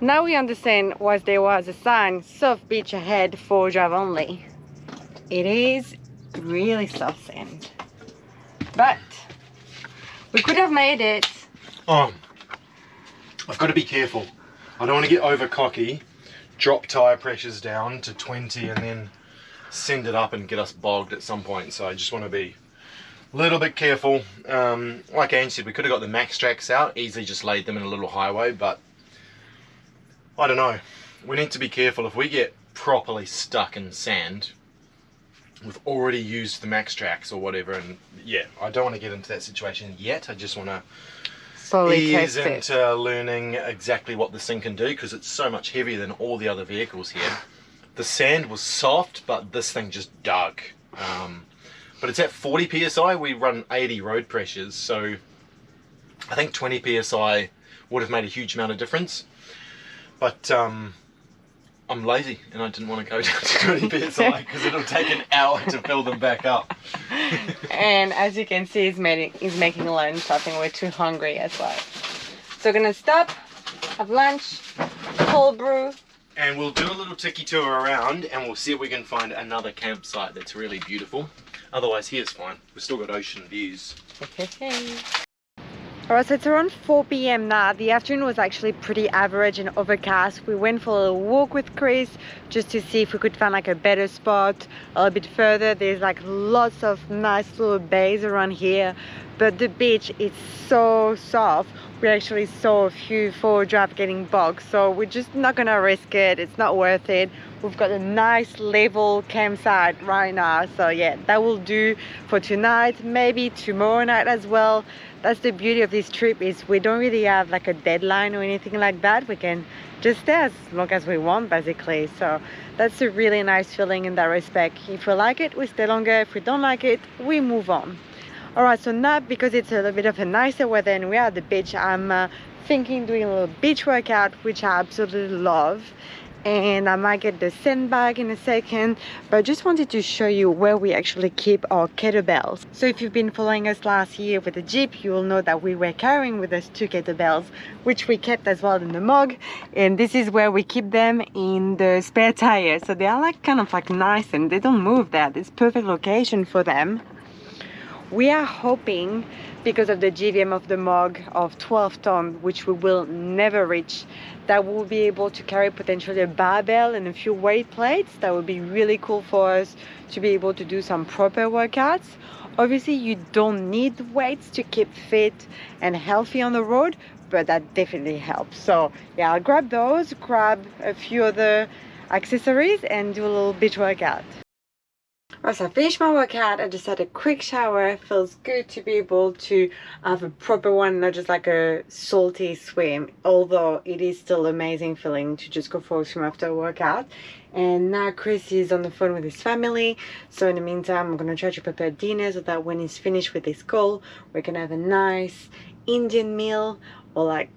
Now we understand why there was a sign, soft beach ahead for drive only. It is really soft sand. But we could have made it. Oh, I've got to be careful. I don't want to get over cocky, drop tyre pressures down to 20 and then send it up and get us bogged at some point. So I just want to be a little bit careful. Like Ange said, we could have got the Maxtrax out, easily just laid them in a little highway, but I don't know. We need to be careful. If we get properly stuck in sand, we've already used the Maxtrax or whatever, and yeah, I don't want to get into that situation yet. I just want to ease into learning exactly what this thing can do, because it's so much heavier than all the other vehicles here. The sand was soft, but this thing just dug. But it's at 40 psi. We run 80 road pressures, so I think 20 psi would have made a huge amount of difference. But I'm lazy and I didn't want to go down to 20 psi because it'll take an hour to fill them back up. And as you can see, he's making lunch. I think we're too hungry as well. So we're gonna stop, have lunch, cold brew. And we'll do a little tiki tour around and we'll see if we can find another campsite that's really beautiful. Otherwise here's fine. We've still got ocean views. Alright, so it's around 4 p.m. now. The afternoon was actually pretty average and overcast. We went for a little walk with Chris just to see if we could find like a better spot a little bit further. There's like lots of nice little bays around here, but the beach is so soft. We actually saw a few four drive getting bogged, so we're just not gonna risk it. It's not worth it. We've got a nice level campsite right now, so yeah, that will do for tonight, maybe tomorrow night as well. That's the beauty of this trip, is we don't really have like a deadline or anything like that. We can just stay as long as we want basically, so that's a really nice feeling in that respect. If we like it, we stay longer. If we don't like it, we move on. Alright, so now because it's a little bit of a nicer weather and we're at the beach, I'm thinking doing a little beach workout, which I absolutely love. And I might get the sandbag in a second, but I just wanted to show you where we actually keep our kettlebells. So if you've been following us last year with the Jeep, you will know that we were carrying with us 2 kettlebells, which we kept as well in the mug. And this is where we keep them in the spare tire. So they are like kind of like nice and they don't move there. It's perfect location for them. We are hoping, because of the GVM of the mug of 12 tons, which we will never reach, that we'll be able to carry potentially a barbell and a few weight plates. That would be really cool for us to be able to do some proper workouts. Obviously, you don't need weights to keep fit and healthy on the road, but that definitely helps. So yeah, I'll grab those, grab a few other accessories and do a little beach workout. Once I finished my workout, I just had a quick shower. It feels good to be able to have a proper one, not just like a salty swim, although it is still amazing feeling to just go for a swim after a workout. And now Chris is on the phone with his family, so in the meantime I'm gonna try to prepare dinner so that when he's finished with his call, we can have a nice Indian meal, or like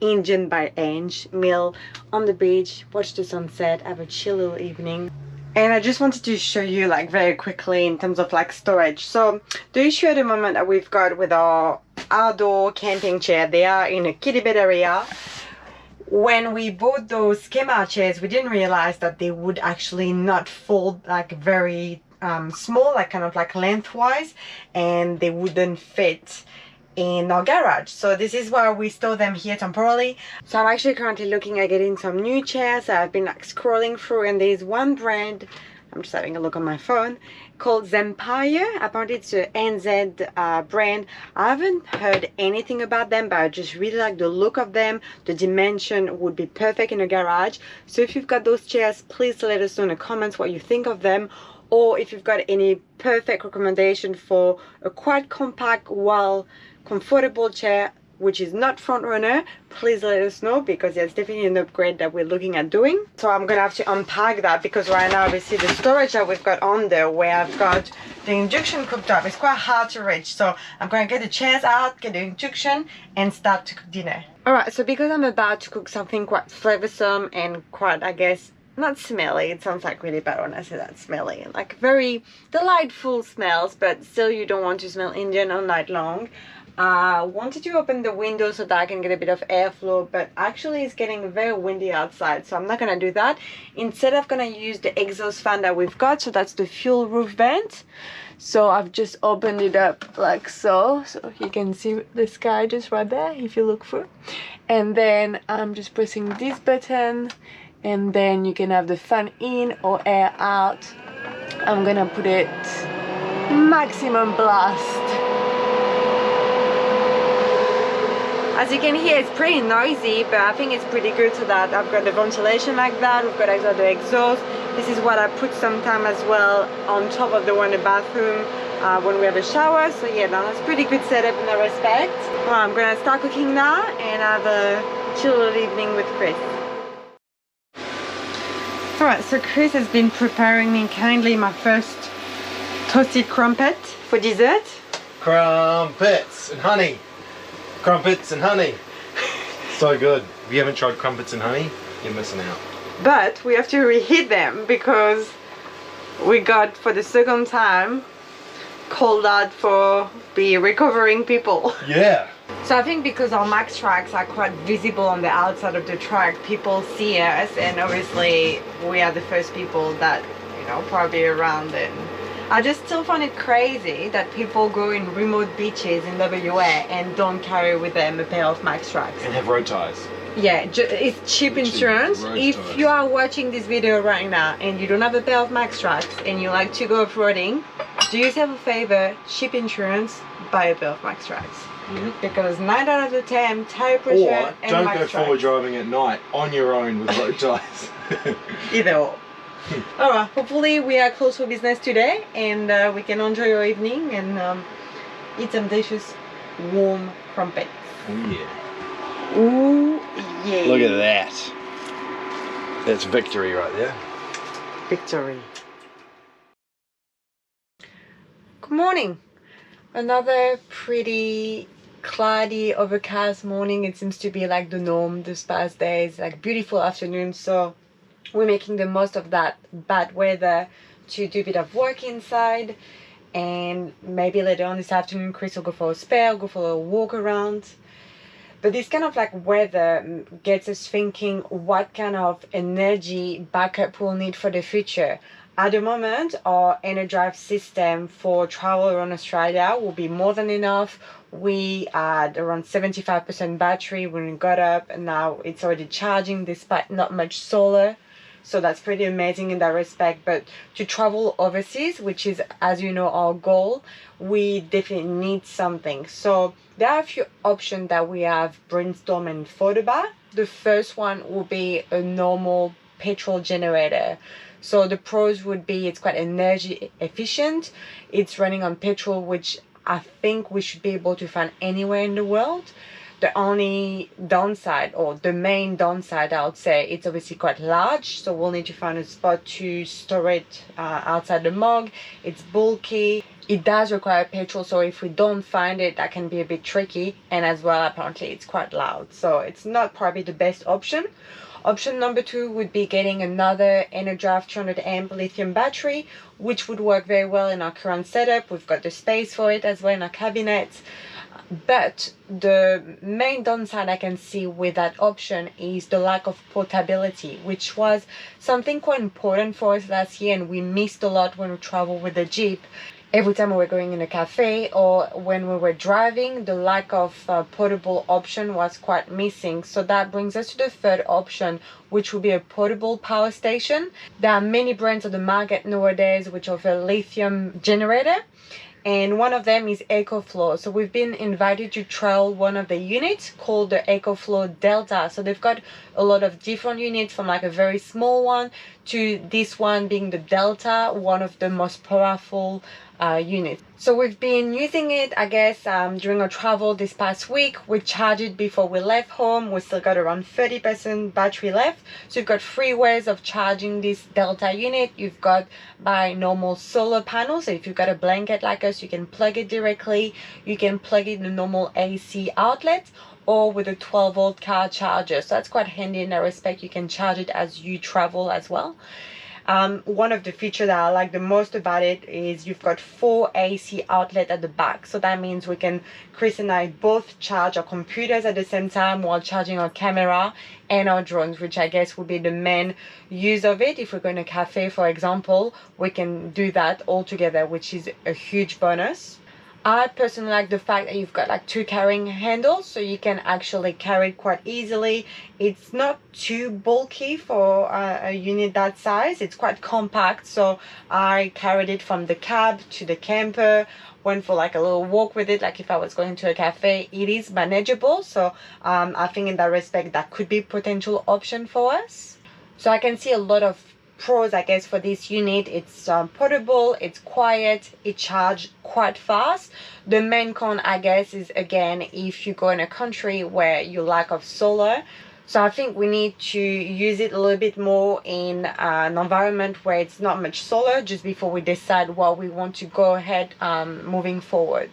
Indian by Ange meal on the beach, watch the sunset, have a chill little evening. And I just wanted to show you like very quickly in terms of like storage. So the issue at the moment that we've got with our outdoor camping chair, they are in a kiddie bed area. When we bought those Kemah chairs, we didn't realize that they would actually not fold like very small, like kind of like lengthwise, and they wouldn't fit in our garage. So this is why we store them here temporarily. So I'm actually currently looking at getting some new chairs. I've been like scrolling through, and there's one brand, I'm just having a look on my phone, called Zempire. Apparently it's a NZ brand. I haven't heard anything about them, but I just really like the look of them. The dimension would be perfect in a garage. So if you've got those chairs, please let us know in the comments what you think of them, or if you've got any perfect recommendation for a quite compact, well comfortable chair which is not front runner, please let us know, because it's definitely an upgrade that we're looking at doing. So I'm gonna have to unpack that, because right now obviously the storage that we've got on there, where I've got the induction cooktop, is quite hard to reach. So I'm gonna get the chairs out, get the induction, and start to cook dinner. Alright, so because I'm about to cook something quite flavorsome and quite, I guess, not smelly, it sounds like really bad when I say that, smelly, like very delightful smells, but still you don't want to smell Indian all night long. I wanted to open the window so that I can get a bit of airflow, but actually it's getting very windy outside, so I'm not gonna do that. Instead I'm gonna use the exhaust fan that we've got, so that's the fuel roof vent. So I've just opened it up like so you can see the sky just right there if you look through. And then I'm just pressing this button, and then you can have the fan in or air out. I'm gonna put it maximum blast. As you can hear, it's pretty noisy, but I think it's pretty good so that I've got the ventilation like that, we've got the exhaust. This is what I put sometime as well on top of the one in the bathroom when we have a shower. So yeah, that's pretty good setup in that respect. Well, I'm gonna start cooking now and have a chill little evening with Chris. Alright, so Chris has been preparing me kindly my first toasted crumpet for dessert. Crumpets and honey. Crumpets and honey. So good. If you haven't tried crumpets and honey, you're missing out. But we have to reheat them because we got for the second time called out for the recovering people. Yeah. So I think because our Max tracks are quite visible on the outside of the track, people see us, and obviously we are the first people that, you know, probably around. And I just still find it crazy that people go in remote beaches in WA and don't carry with them a pair of Max tracks. And have road ties. Yeah, it's cheap insurance. If you are watching this video right now and you don't have a pair of Max tracks and you like to go off-roading, do yourself a favor, cheap insurance, buy a pair of Max tracks. Because 9 out of 10 tire pressure or and don't Max go tracks. forward driving at night on your own with road ties. Either or. Alright, hopefully we are close for business today and we can enjoy your evening and eat some delicious warm crumpets. Oh yeah. Ooh yeah. Look at that. That's victory right there. Victory. Good morning. Another pretty cloudy, overcast morning. It seems to be like the norm this past days, like beautiful afternoon, so we're making the most of that bad weather to do a bit of work inside, and maybe later on this afternoon Chris will go for a spell, go for a walk around. But this kind of like weather gets us thinking what kind of energy backup we'll need for the future. At the moment, our EnerDrive system for travel around Australia will be more than enough. We had around 75% battery when we got up, and now it's already charging despite not much solar. So that's pretty amazing in that respect. But to travel overseas, which is, as you know, our goal, we definitely need something. So there are a few options that we have brainstormed and thought about. The first one will be a normal petrol generator. So the pros would be it's quite energy efficient. It's running on petrol, which I think we should be able to find anywhere in the world. The only downside, or the main downside, I would say, it's obviously quite large, so we'll need to find a spot to store it outside the mug. It's bulky. It does require petrol, so if we don't find it, that can be a bit tricky. And as well, apparently, it's quite loud, so it's not probably the best option. Option number 2 would be getting another EnerDrive 200 amp lithium battery, which would work very well in our current setup. We've got the space for it as well in our cabinet. But the main downside I can see with that option is the lack of portability, which was something quite important for us last year, and we missed a lot when we traveled with the Jeep. Every time we were going in a cafe or when we were driving, the lack of portable option was quite missing. So that brings us to the third option, which would be a portable power station. There are many brands on the market nowadays which offer lithium generator, and one of them is EcoFlow. So we've been invited to trial one of the units called the EcoFlow Delta. So they've got a lot of different units, from like a very small one to this one being the Delta, one of the most powerful unit. So we've been using it, I guess, during our travel this past week. We charged it before we left home. We still got around 30% battery left. So you've got 3 ways of charging this Delta unit. You've got by normal solar panel. So if you've got a blanket like us, you can plug it directly. You can plug it in a normal AC outlet, or with a 12-volt car charger. So that's quite handy in that respect. You can charge it as you travel as well. One of the features that I like the most about it is you've got 4 AC outlets at the back. So that means we can, Chris and I both charge our computers at the same time while charging our camera and our drones, which I guess would be the main use of it. If we're going to a cafe, for example, we can do that all together, which is a huge bonus. I personally like the fact that you've got like 2 carrying handles, so you can actually carry it quite easily. It's not too bulky for a unit that size. It's quite compact, so I carried it from the cab to the camper, went for like a little walk with it, like if I was going to a cafe. It is manageable, so I think in that respect that could be a potential option for us. So I can see a lot of pros, I guess, for this unit. It's portable, it's quiet, it charges quite fast. The main con, I guess, is again if you go in a country where you lack of solar. So I think we need to use it a little bit more in an environment where it's not much solar, just before we decide what we want to go ahead moving forward.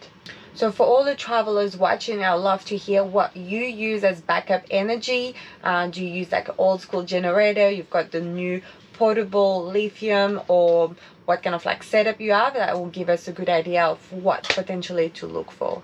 So for all the travelers watching, I'd love to hear what you use as backup energy. Do you use like an old school generator? You've got the new portable lithium, or what kind of like setup you have? That will give us a good idea of what potentially to look for.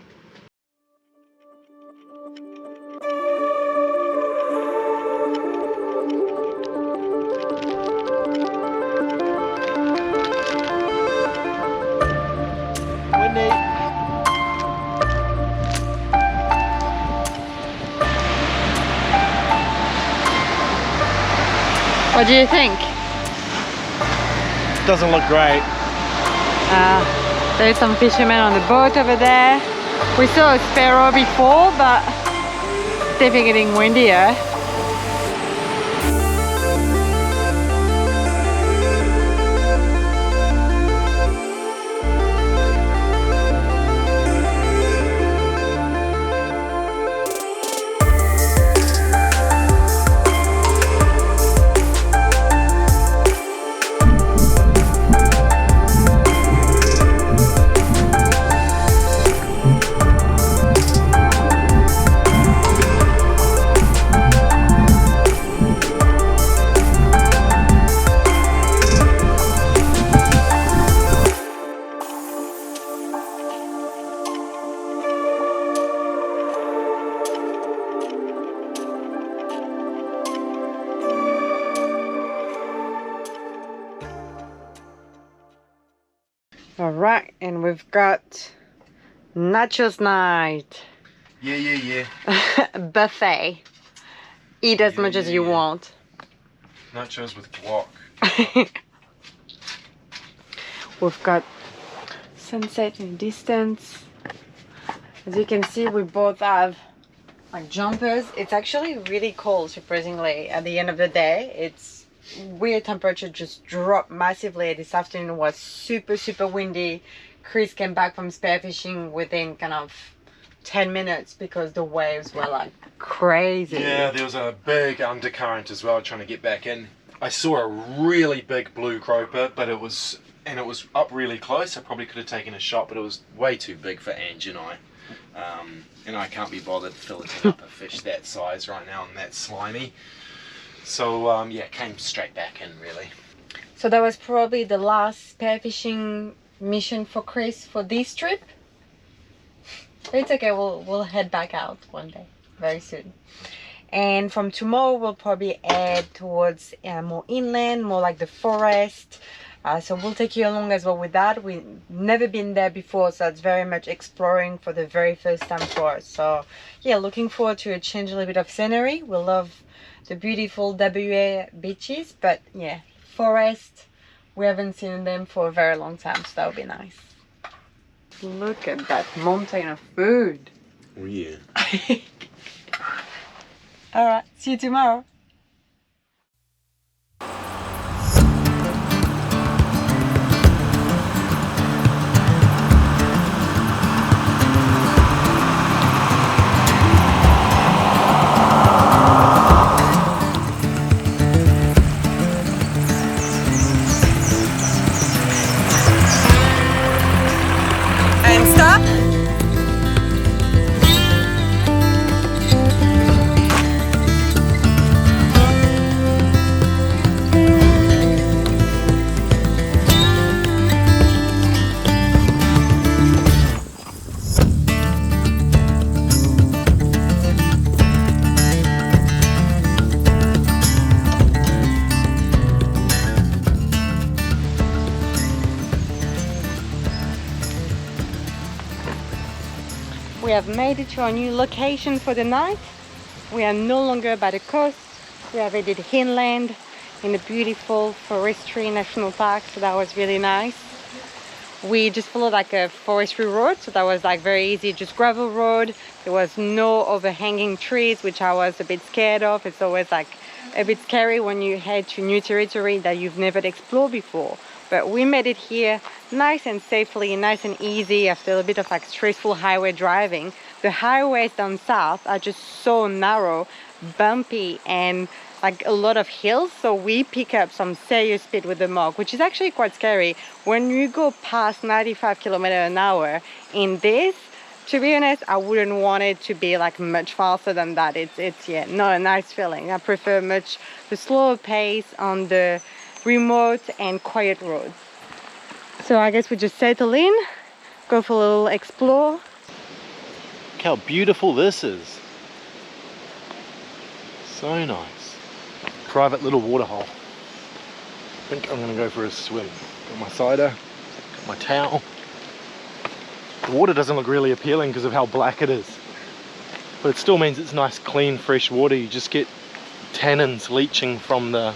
What do you think? Doesn't look great. There's some fishermen on the boat over there. We saw a sparrow before, but it's definitely getting windier. Alright, and we've got nachos night. Yeah. Buffet. Eat as much as you want. Nachos with guac. We've got sunset in the distance. As you can see, we both have like jumpers. It's actually really cold, surprisingly. At the end of the day, it's weird. Temperature just dropped massively. This afternoon was super windy. Chris came back from spearfishing within kind of 10 minutes because the waves were like crazy. Yeah, there was a big undercurrent as well trying to get back in. I saw a really big blue croaker, but it was up really close. I probably could have taken a shot, but it was way too big for Ange and I. And I can't be bothered filleting up a fish that size right now and that slimy. So yeah, came straight back in really. So that was probably the last spearfishing mission for Chris for this trip. It's okay, we'll head back out one day, very soon. And from tomorrow we'll probably head towards more inland, more like the forest. So we'll take you along as well with that. We've never been there before, so it's very much exploring for the very first time for us. So yeah, looking forward to a change, a little bit of scenery. We love the beautiful WA beaches, but yeah, forest, we haven't seen them for a very long time, so that would be nice. Look at that mountain of food. Oh yeah. Alright, see you tomorrow. have made it to our new location for the night. We are no longer by the coast. We have headed inland in a beautiful forestry national park, so that was really nice. We just followed like a forestry road, so that was like very easy, just gravel road. There was no overhanging trees, which I was a bit scared of. It's always like a bit scary when you head to new territory that you've never explored before. But we made it here nice and safely, nice and easy after a bit of like stressful highway driving. The highways down south are just so narrow, bumpy, and like a lot of hills, so we pick up some serious speed with the Mach, which is actually quite scary. When you go past 95 km/h in this, to be honest, I wouldn't want it to be like much faster than that. It's yeah, not a nice feeling. I prefer much the slower pace on the remote and quiet roads. So I guess we just settle in, go for a little explore. Look how beautiful this is. So nice. Private little waterhole. I think I'm gonna go for a swim. Got my cider, got my towel. The water doesn't look really appealing because of how black it is, but it still means it's nice, clean, fresh water. You just get tannins leaching from the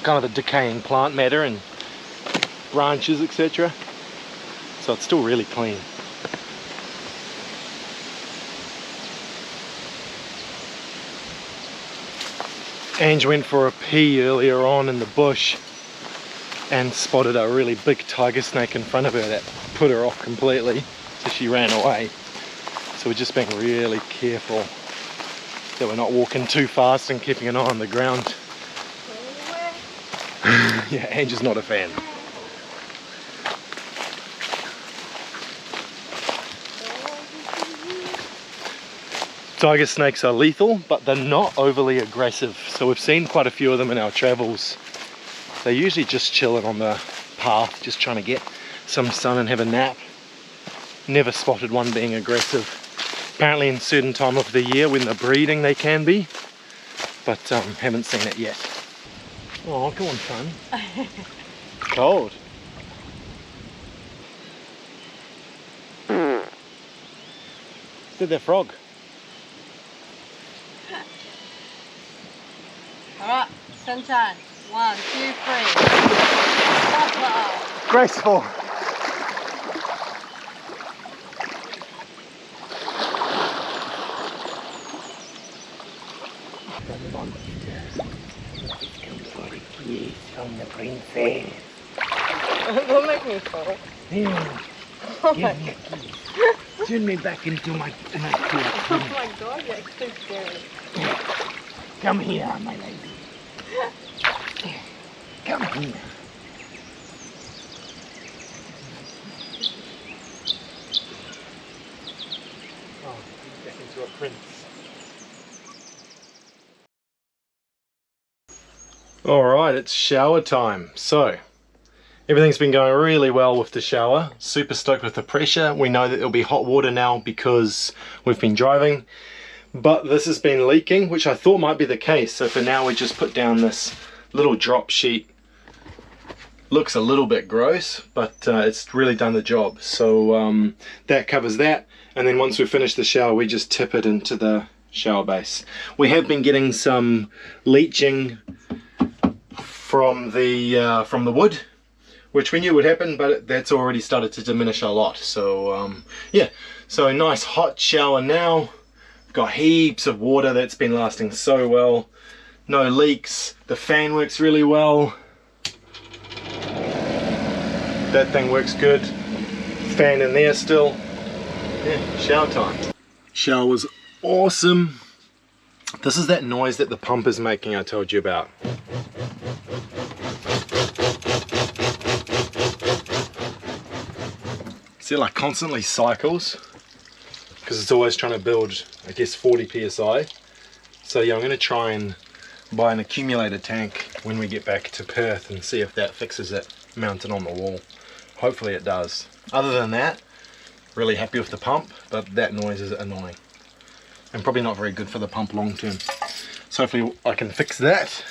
kind of the decaying plant matter and branches, etc. So it's still really clean. Ange went for a pee earlier on in the bush and spotted a really big tiger snake in front of her that put her off completely, so she ran away. So we're just being really careful that we're not walking too fast and keeping an eye on the ground. Yeah, Ange is not a fan. Tiger snakes are lethal, but they're not overly aggressive. So we've seen quite a few of them in our travels. They're usually just chilling on the path, just trying to get some sun and have a nap. Never spotted one being aggressive. Apparently in certain time of the year when they're breeding they can be, but haven't seen it yet. Oh, come on, son. Cold. Did that frog? Alright, sunshine. 1, 2, 3. Graceful. From the princess. Don't make me fall. Yeah. Oh Give my me a kiss. Turn me back into my Oh my god, you're so scary. Come here, my lady. Come here. Oh, back into a prince. Alright, it's shower time. So, everything's been going really well with the shower. Super stoked with the pressure. We know that it'll be hot water now because we've been driving. But this has been leaking, which I thought might be the case. So for now we just put down this little drop sheet. Looks a little bit gross, but it's really done the job. So that covers that. And then once we finish the shower, we just tip it into the shower base. We have been getting some leaching from the wood, which we knew would happen, but that's already started to diminish a lot. So yeah, so a nice hot shower now. Got heaps of water that's been lasting so well. No leaks. The fan works really well. That thing works good. Fan in there still. Yeah, shower time. Shower was awesome. This is that noise that the pump is making I told you about. See, it like constantly cycles because it's always trying to build, I guess, 40 psi. So yeah, I'm going to try and buy an accumulator tank when we get back to Perth and see if that fixes it mounted on the wall. Hopefully it does. Other than that, really happy with the pump, but that noise is annoying and probably not very good for the pump long term. So hopefully I can fix that.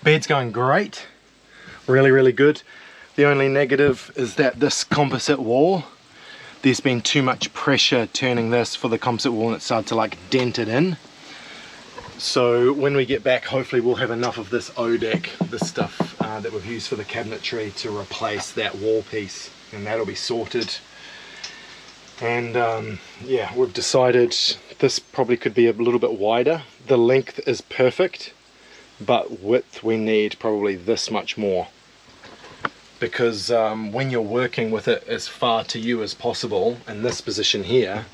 Bed's going great, really good. The only negative is that this composite wall, there's been too much pressure turning this for the composite wall and it started to like dent it in. So when we get back, hopefully we'll have enough of this ODEC, this stuff that we've used for the cabinetry, to replace that wall piece, and that'll be sorted. And yeah, we've decided this probably could be a little bit wider. The length is perfect, but width we need probably this much more, because when you're working with it as far to you as possible in this position here,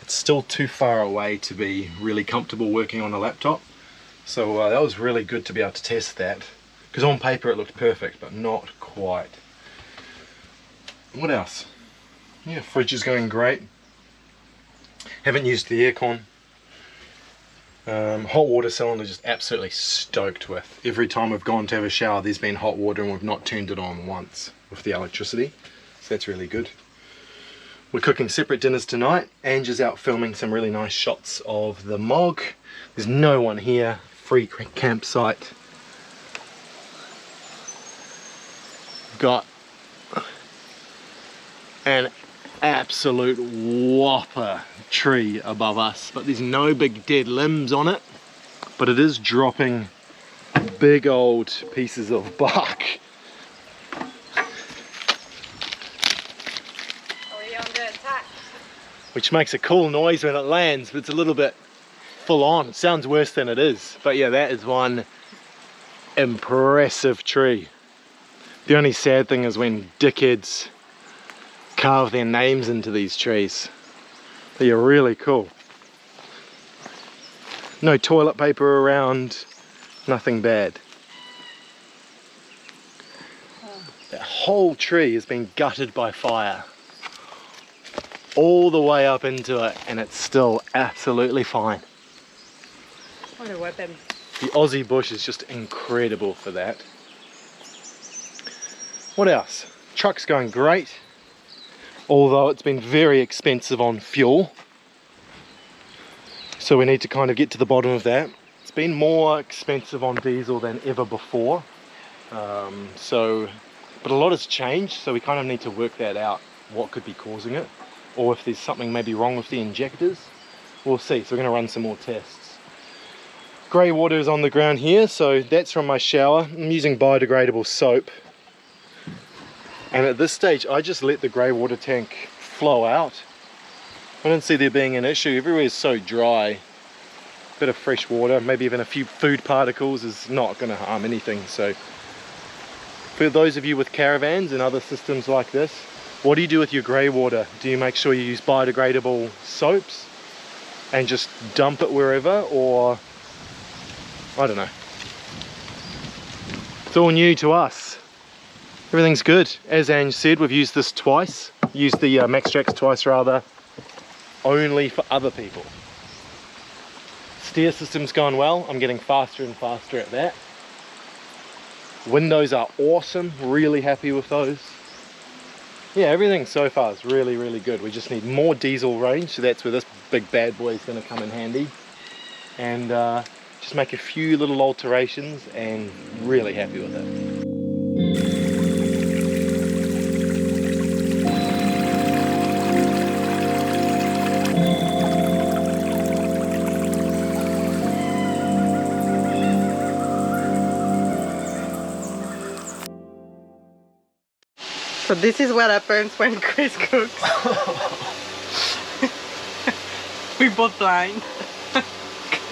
it's still too far away to be really comfortable working on a laptop. So that was really good to be able to test that, because on paper it looked perfect, but not quite. What else? Yeah, fridge is going great. Haven't used the aircon. Hot water cylinder just absolutely stoked with. Every time we've gone to have a shower, there's been hot water and we've not turned it on once with the electricity. So that's really good. We're cooking separate dinners tonight. Ange is out filming some really nice shots of the Mog. There's no one here. Free campsite. Got an absolute whopper tree above us, but there's no big dead limbs on it, but it is dropping big old pieces of bark. Which makes a cool noise when it lands, but it's a little bit full on. It sounds worse than it is. But yeah, that is one impressive tree. The only sad thing is when dickheads carve their names into these trees. They are really cool. No toilet paper around, nothing bad. That whole tree has been gutted by fire. All the way up into it, and it's still absolutely fine. What a weapon. The Aussie bush is just incredible for that. What else? Truck's going great, although it's been very expensive on fuel. So we need to kind of get to the bottom of that. It's been more expensive on diesel than ever before. But a lot has changed, so we kind of need to work that out, what could be causing it, or if there's something maybe wrong with the injectors. We'll see. So we're going to run some more tests. Grey water is on the ground here, so that's from my shower. I'm using biodegradable soap. And at this stage, I just let the grey water tank flow out. I don't see there being an issue. Everywhere is so dry. Bit of fresh water, maybe even a few food particles is not going to harm anything. So for those of you with caravans and other systems like this, what do you do with your grey water? Do you make sure you use biodegradable soaps and just dump it wherever, or I don't know. It's all new to us. Everything's good. As Ange said, we've used this twice. Used the Maxtrax twice rather, only for other people. Steer system's gone well. I'm getting faster and faster at that. Windows are awesome. Really happy with those. Yeah, everything so far is really, really good. We just need more diesel range, so that's where this big bad boy is going to come in handy. And just make a few little alterations and really happy with it. So this is what happens when Chris cooks. We both blind.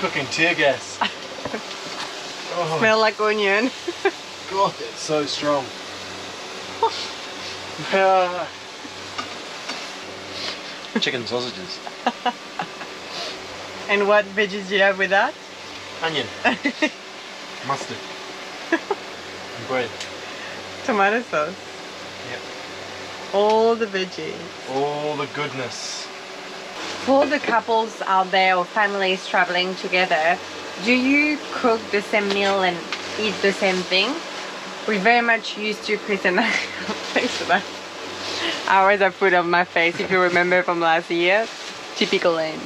Cooking tear gas. Oh, Smell like onion. God, that's so strong. Chicken sausages. And what veggies do you have with that? Onion. Mustard. And bread. Tomato sauce. Yep. All the veggies. All the goodness. For the couples out there or families traveling together, do you cook the same meal and eat the same thing? We very much used to, Chris and I. Thanks for that. I always have food on my face, if you remember from last year. Typical Ange.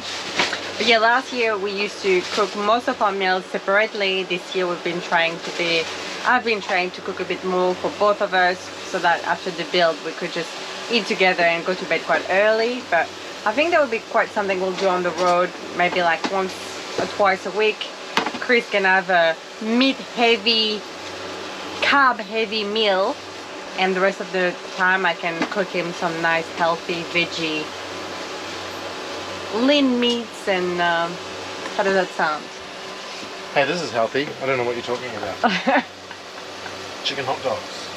But yeah, last year we used to cook most of our meals separately. This year we've been trying to be I've been trying to cook a bit more for both of us so that after the build we could just eat together and go to bed quite early. But I think that would be quite something we'll do on the road, maybe like once or twice a week. Chris can have a meat heavy, carb heavy meal, and the rest of the time I can cook him some nice healthy veggie lean meats. And how does that sound? Hey, this is healthy. I don't know what you're talking about. Chicken hot dogs.